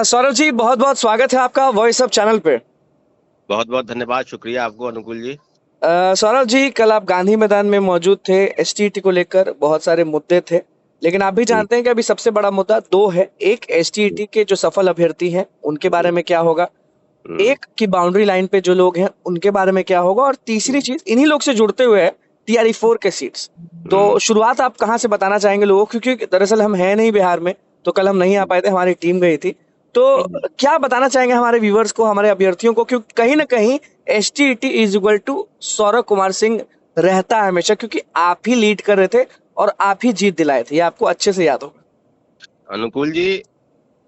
सौरभ जी, बहुत बहुत स्वागत है आपका वॉइस ऑफ चैनल पे। बहुत बहुत धन्यवाद, शुक्रिया आपको अनुकूल जी। सौरभ जी, कल आप गांधी मैदान में मौजूद थे। एसटीईटी को लेकर बहुत सारे मुद्दे थे, लेकिन आप भी जी, जानते हैं कि अभी सबसे बड़ा मुद्दा दो है। एक, जी, एसटीईटी के जो सफल अभ्यर्थी हैं उनके बारे जी, में क्या होगा। हम्म, एक की बाउंड्री लाइन पे जो लोग हैं उनके बारे में क्या होगा, और तीसरी हम्म, चीज इन्हीं लोग से जुड़ते हुए है, टीआरई 4 के सीट्स। तो हम्म, शुरुआत आप कहाँ से बताना चाहेंगे लोगों को, क्योंकि दरअसल हम हैं नहीं बिहार में, तो कल हम नहीं आ पाए थे, हमारी टीम गई थी। तो हम्म, क्या बताना चाहेंगे हमारे व्यूवर्स को, हमारे अभ्यर्थियों को, क्योंकि कहीं ना कहीं STET is equal to Saurabh Kumar Singh रहता है हमेशा, क्योंकि आप ही लीड कर रहे थे और आप ही जीत दिलाए थे, ये आपको अच्छे से याद होगा। अनुकूल जी।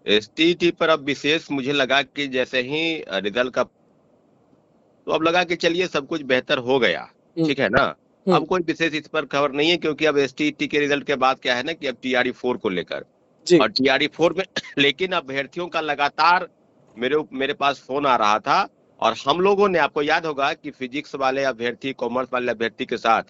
एसटीटी पर अब विशेष मुझे लगा कि जैसे ही रिजल्ट का तो अब लगा कि चलिए सब कुछ बेहतर हो गया। हम्म। ठीक है ना। हम्म। अब कोई विशेष इस पर खबर नहीं है, क्योंकि अब एसटीटी के रिजल्ट के बाद क्या है ना कि अब टीआरई 4 को लेकर जी। और टीआरई 4 में लेकिन अभ्यर्थियों का लगातार मेरे पास फोन आ रहा था। और हम लोगों ने, आपको याद होगा कि फिजिक्स वाले अभ्यर्थी, कॉमर्स वाले अभ्यर्थी के साथ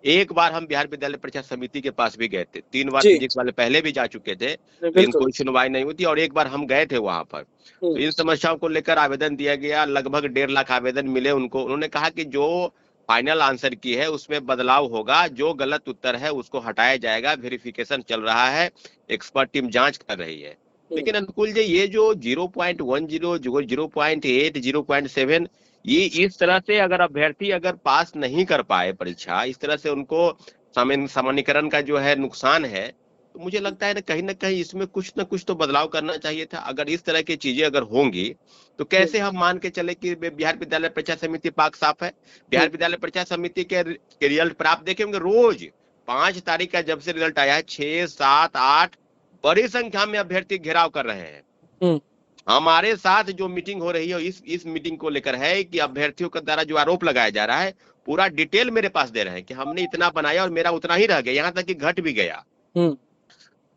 एक बार हम बिहार विद्यालय परीक्षा समिति के पास भी गए थे। 3 बार जी। फिजिक्स वाले पहले भी जा चुके थे, लेकिन बिल्कुल। कोई सुनवाई नहीं हुई थी, और एक बार हम गए थे वहां पर। तो हम्म। इन समस्याओं को लेकर आवेदन दिया गया, लगभग 1.5 लाख आवेदन मिले उनको। उन्होंने कहा कि जो फाइनल आंसर की है उसमें बदलाव होगा, जो गलत उत्तर है उसको हटाया जाएगा, वेरिफिकेशन चल रहा है, एक्सपर्ट टीम जांच कर रही है। हम्म। लेकिन अनुकूल जी, ये जो 0.10, जो 0.8, 0.7, ये इस तरह से अगर अभ्यर्थी अगर पास नहीं कर पाए परीक्षा, इस तरह से उनको सामान्यीकरण का जो है नुकसान है, तो मुझे लगता है ना कहीं इसमें कुछ ना कुछ तो बदलाव करना चाहिए था। अगर इस तरह की चीजें अगर होंगी तो हम्म। कैसे हम मान के चले कि बिहार विद्यालय परीक्षा समिति पाक साफ है। बिहार हम्म। विद्यालय परीक्षा समिति के रिजल्ट पर आप देखेंगे रोज 5 तारीख का जब से रिजल्ट आया है, 6, 7, 8 बड़ी संख्या में अभ्यर्थी घेराव कर रहे हैं। हम्म। हमारे साथ जो मीटिंग हो रही है इस मीटिंग को लेकर है कि अभ्यर्थियों के द्वारा जो आरोप लगाया जा रहा है, पूरा डिटेल मेरे पास दे रहे हैं कि हमने इतना बनाया और मेरा उतना ही रह गया, यहाँ तक कि घट भी गया। हम्म।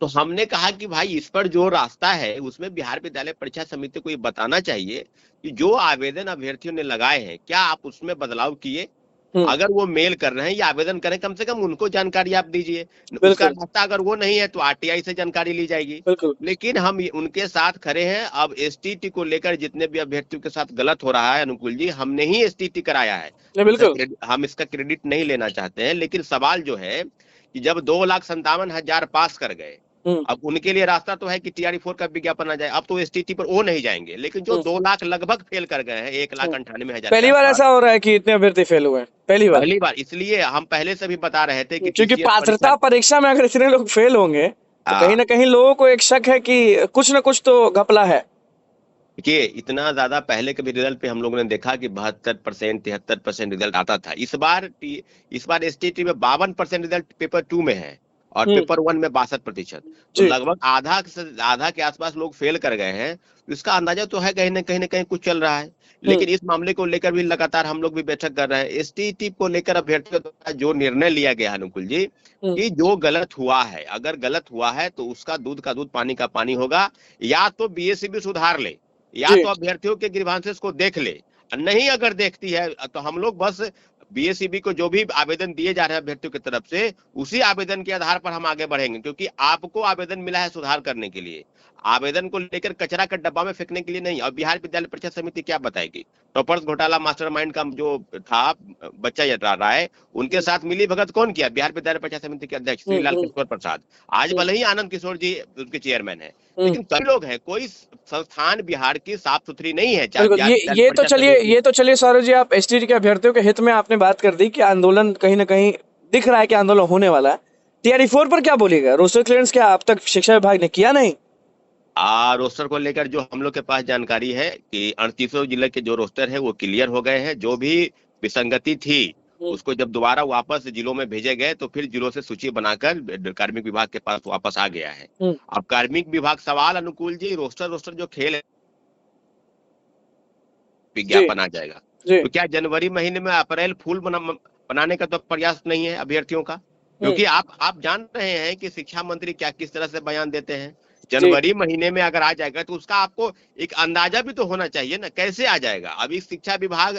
तो हमने कहा कि भाई इस पर जो रास्ता है उसमें बिहार विद्यालय परीक्षा समिति को ये बताना चाहिए कि जो आवेदन अभ्यर्थियों ने लगाए हैं क्या आप उसमें बदलाव किए। हम्म। अगर वो मेल कर रहे हैं या आवेदन करें, कम से कम उनको जानकारी आप दीजिए। उसका बिल्कुल। रास्ता अगर वो नहीं है तो आरटीआई से जानकारी ली जाएगी। बिल्कुल। लेकिन हम उनके साथ खड़े हैं। अब एसटीटी को लेकर जितने भी अभ्यर्थियों के साथ गलत हो रहा है अनुकूल जी, हमने ही एसटीटी कराया है। नहीं, बिल्कुल। हम इसका क्रेडिट नहीं लेना चाहते हैं, लेकिन सवाल जो है कि जब 2,57,000 पास कर गए, हम्म। अब उनके लिए रास्ता तो है कि टीआरई 4 का विज्ञापन आ जाए। अब तो एसटीटी पर वो नहीं जाएंगे, लेकिन जो हम्म। 2 लाख लगभग फेल कर गए हैं, एक लाख हम्म। अंठानवे हजार के पहली बार आसपास ऐसा हो रहा है कि इतने अभ्यर्थी फेल हुए हैं, पहली बार। पहली बार। इसलिए हम पहले से भी बता रहे थे कि क्योंकि टीसीएस परीक्षा। पात्रता परीक्षा में अगर इतने लोग फेल होंगे, तो कहीं हाँ, ना कहीं लोगों को एक शक है कि कुछ ना कुछ तो घपला है। देखिए इतना ज्यादा पहले के भी रिजल्ट पे हम लोगों ने देखा कि 72%, 73% रिजल्ट आता था। इस बार एसटीटी में 52% रिजल्ट पेपर 2 में है और हम्म। पेपर 1 में 62%। तो जी। लगभग आधा के आसपास लोग फेल कर गए हैं। तो इसका अंदाजा तो है कहीं ना कहीं कुछ चल रहा है। हम्म। लेकिन इस मामले को लेकर भी लगातार हम लोग भी बैठक कर रहे हैं। एसटीटी को लेकर अभ्यर्थियों द्वारा जो निर्णय लिया गया है अनुकुल जी, हम्म। कि जो गलत हुआ है, अगर गलत हुआ है तो उसका दूध का दूध पानी का पानी होगा। या तो बीएससीबी सुधार ले, या जी। तो अभ्यर्थियों के ग्रीवांसेस को देख ले। नहीं अगर देखती है तो हम लोग बस बीएसईबी को जो भी आवेदन दिए जा रहे हैं अभ्यर्थियों की तरफ से, उसी आवेदन के आधार पर हम आगे बढ़ेंगे। क्योंकि आपको आवेदन मिला है सुधार करने के लिए, आवेदन को लेकर कचरा का डब्बा में फेंकने के लिए नहीं। और बिहार विद्यालय परीक्षा समिति क्या बताएगी। टॉपर्स घोटाला मास्टरमाइंड का जो था बच्चा राय, उनके साथ मिली भगत कौन किया। बिहार विद्यालय परीक्षा समिति के अध्यक्ष हम्म। श्रीलाल हम्म। किशोर प्रसाद। आज हम्म। भले ही आनंद किशोर जी उनके चेयरमैन है, हम्म। लेकिन कई लोग हैं। कोई संस्थान बिहार की साफ सुथरी नहीं है, चाहे बिल्कुल। बिहार ये विद्यालय ये तो परीक्षा चलिए समिति। ये तो चलिए सौरभ जी, आप एसटीडी के अभ्यर्थियों के हित में आपने बात कर दी कि आंदोलन कहीं ना कहीं दिख रहा है कि आंदोलन होने वाला है। टीआरई 4 पर क्या बोलिएगा, रोस्टर क्लियरेंस क्या अब तक शिक्षा विभाग ने किया नहीं? रोस्टर को लेकर जो हम लोग के पास जानकारी है कि 38 जिले के जो रोस्टर है वो क्लियर हो गए हैं। जो भी विसंगति थी हम्म। उसको जब दोबारा वापस जिलों में भेजे गए तो फिर जिलों से सूची बनाकर कार्मिक विभाग के पास वापस आ गया है। हम्म। अब कार्मिक विभाग, सवाल अनुकूल जी, रोस्टर रोस्टर जो खेल है, जी। विज्ञापन आ जाएगा जी। तो क्या जनवरी महीने में अप्रैल फूल बनाने का तो प्रयास नहीं है अभ्यर्थियों का। हम्म। क्योंकि आप जान रहे हैं कि शिक्षा मंत्री क्या किस तरह से बयान देते हैं। जी। जनवरी महीने में अगर आ जाएगा तो उसका आपको एक अंदाजा भी तो होना चाहिए ना, कैसे आ जाएगा। अभी शिक्षा विभाग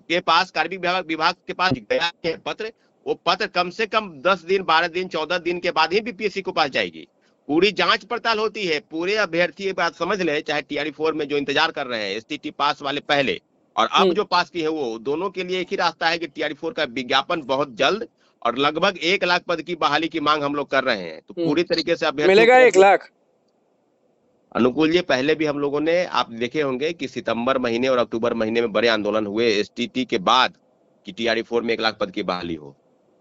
के पास, कार्मिक विभाग के पास गया है पत्र। वो पत्र कम से कम 10 दिन, 12 दिन, 14 दिन के बाद ही बीपीएससी को पास जाएगी। पूरी जांच पड़ताल होती है, पूरे अभ्यर्थी ये बात समझ ले, चाहे टीआरई 4 में जो इंतजार कर रहे हैं, एसटीटी पास वाले पहले और अब जो पास की है वो, दोनों के लिए एक ही रास्ता है कि टीआरई 4 का विज्ञापन बहुत जल्द, और लगभग 1 लाख पद की बहाली की मांग हम लोग कर रहे हैं। तो पूरी तरीके से अभ्यर्थी मिलेगा 1 लाख। अनुकूल जी, पहले भी हम लोगों ने आप देखे होंगे कि सितंबर महीने और अक्टूबर महीने में बड़े आंदोलन हुए एसटीटी के बाद कि टीआरई 4 में 1 लाख पद की बहाली हो।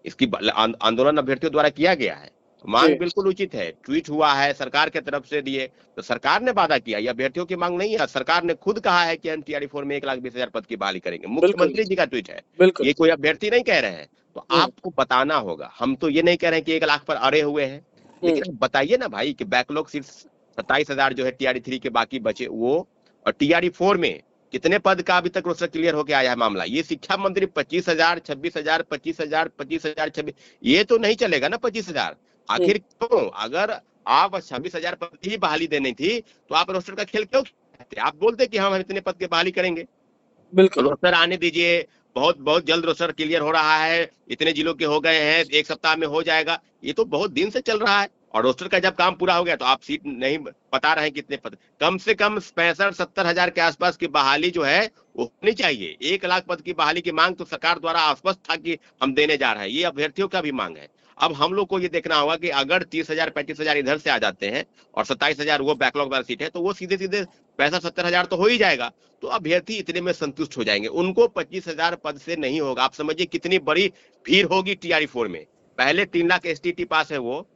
इसकी आंदोलन अभ्यर्थियों द्वारा किया गया है, मांग बिल्कुल उचित है, ट्वीट हुआ है सरकार के तरफ से दिए, तो सरकार ने वादा किया, ये अभ्यर्थियों की मांग नहीं है। सरकार ने खुद कहा है कि हम टीआरई 4 में 1,20,000 पद की बहाली करेंगे, मुख्यमंत्री जी का ट्वीट है, ये कोई अभ्यर्थी नहीं कह रहे हैं। तो आपको बताना होगा, हम तो ये नहीं कह रहे हैं कि 1 लाख पर अड़े हुए हैं, लेकिन बताइए ना भाई कि बैकलॉग सीट्स 27,000 जो है टीआरई 3 के बाकी बचे वो, और टीआरई 4 में कितने पद का अभी तक रोस्टर क्लियर होके आया है मामला। ये शिक्षा मंत्री 25,000, 26,000, 25,000, 25,000, 26, ये तो नहीं चलेगा ना 25,000। आखिर क्यों? अगर आप 26,000 पद की बहाली देनी थी तो आप रोस्टर का खेल क्यों खेलते? आप बोलते कि हम इतने पद की बहाली करेंगे, बिल्कुल रोस्टर आने दीजिए, बहुत बहुत जल्द रोस्टर क्लियर हो रहा है, इतने जिलों के हो गए हैं, 1 सप्ताह में हो जाएगा, ये तो बहुत दिन से चल रहा है। और रोस्टर का जब काम पूरा हो गया तो आप सीट नहीं बता रहे हैं कितने पद, कम से कम 65-70 हजार के आसपास की बहाली जो है वो होनी चाहिए। 1 लाख पद की बहाली की मांग तो सरकार द्वारा आश्वस्त था कि हम देने जा रहे हैं, ये अभ्यर्थियों का भी मांग है। अब हम लोग को ये देखना होगा कि अगर 30,000 35,000 इधर से आ जाते हैं और 27,000 वो बैकलॉग वाला सीट है, तो वो सीधे सीधे 65-70 हजार तो हो ही जाएगा, तो अभ्यर्थी इतने में संतुष्ट हो जाएंगे। उनको 25,000 पद से नहीं होगा। आप समझिए कितनी बड़ी भीड़ होगी टीआरई 4 में। पहले 3 लाख एसटीटी पास है वो,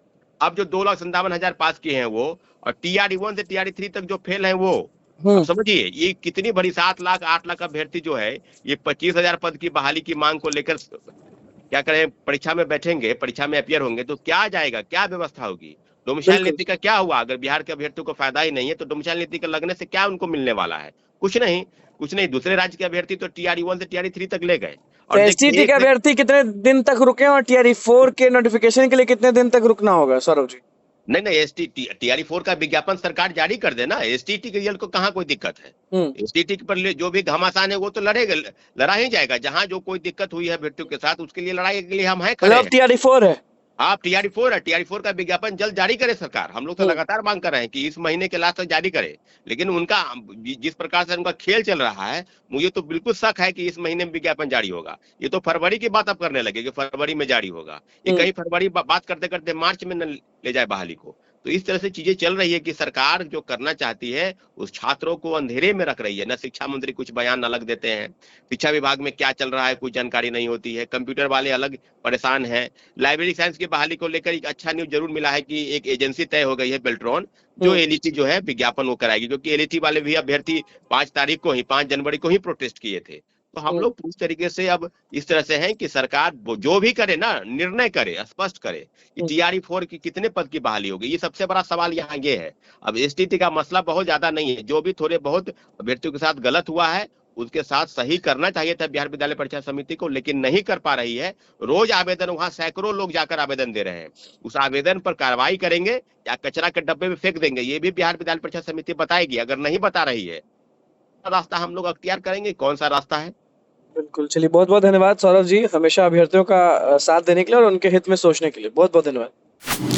अब जो 2,57,000 पास किए हैं वो, और टीआरई 1 से टीआरई 3 तक जो फेल है वो, अब समझिए ये कितनी बड़ी 7 लाख 8 लाख अभ्यर्थी जो है, ये 25,000 पद की बहाली की मांग को लेकर क्या करें, परीक्षा में बैठेंगे, परीक्षा में अपियर होंगे तो क्या जाएगा, क्या व्यवस्था होगी? डोमिसाइल नीति का क्या हुआ? अगर बिहार के अभ्यर्थियों को फायदा ही नहीं है तो डोमिसाइल नीति का लगने से क्या उनको मिलने वाला है? कुछ नहीं, कुछ नहीं। दूसरे राज्य के अभ्यर्थी तो टीआरई 1 से टीआरई 3 तक ले गए। और एसटीटी के अभ्यर्थी कितने दिन तक रुके और टीआरई 4 के नोटिफिकेशन के लिए कितने दिन तक रुकना होगा सौरभ जी? नहीं, टीआरई 4 का विज्ञापन सरकार जारी कर देना, एसटीटी के रिजल्ट को कहाँ कोई दिक्कत है? एसटीटी पर जो भी घमासान है वो तो लड़ा ही जाएगा। जहां जो कोई दिक्कत हुई है अभ्यर्थियों के साथ, उसके लिए लड़ाई के लिए हम हैं खड़े हैं। टीआरई 4 है, आप टीआरई 4 है, टीआरई 4 का विज्ञापन जल्द जारी करे सरकार। हम लोग तो लगातार मांग कर रहे हैं कि इस महीने के लास्ट तक जारी करे, लेकिन उनका जिस प्रकार से उनका खेल चल रहा है, मुझे तो बिल्कुल शक है कि इस महीने में विज्ञापन जारी होगा। ये तो फरवरी की बात अब करने लगे कि फरवरी में जारी होगा, ये कहीं फरवरी बात करते करते मार्च में न ले जाए बहाली को। तो इस तरह से चीजें चल रही है कि सरकार जो करना चाहती है उस छात्रों को अंधेरे में रख रही है। न शिक्षा मंत्री कुछ बयान अलग देते हैं, शिक्षा विभाग में क्या चल रहा है कोई जानकारी नहीं होती है, कंप्यूटर वाले अलग परेशान हैं। लाइब्रेरी साइंस की बहाली को लेकर एक अच्छा न्यूज जरूर मिला है कि एक एजेंसी तय हो गई है बेल्ट्रॉन, जो एलईटी जो है विज्ञापन वो कराएगी, क्योंकि एलईटी वाले भी अभ्यर्थी 5 जनवरी को ही प्रोटेस्ट किए थे। तो हम लोग पूरी तरीके से अब इस तरह से हैं कि सरकार जो भी करे ना, निर्णय करे, स्पष्ट करे कि टीआरई 4 की कितने पद की बहाली होगी। ये सबसे बड़ा सवाल यहाँ ये है। अब एसटीटी का मसला बहुत ज्यादा नहीं है, जो भी थोड़े बहुत अभ्यर्थियों के साथ गलत हुआ है उसके साथ सही करना चाहिए था बिहार विद्यालय परीक्षा समिति को, लेकिन नहीं कर पा रही है। रोज आवेदन, वहां सैकड़ों लोग जाकर आवेदन दे रहे हैं, उस आवेदन पर कार्रवाई करेंगे या कचरा के डब्बे में फेंक देंगे, ये भी बिहार विद्यालय परीक्षा समिति बताएगी। अगर नहीं बता रही है रास्ता हम लोग अख्तियार करेंगे, कौन सा रास्ता है। बिल्कुल, चलिए बहुत बहुत धन्यवाद सौरभ जी, हमेशा अभ्यर्थियों का साथ देने के लिए और उनके हित में सोचने के लिए बहुत बहुत धन्यवाद।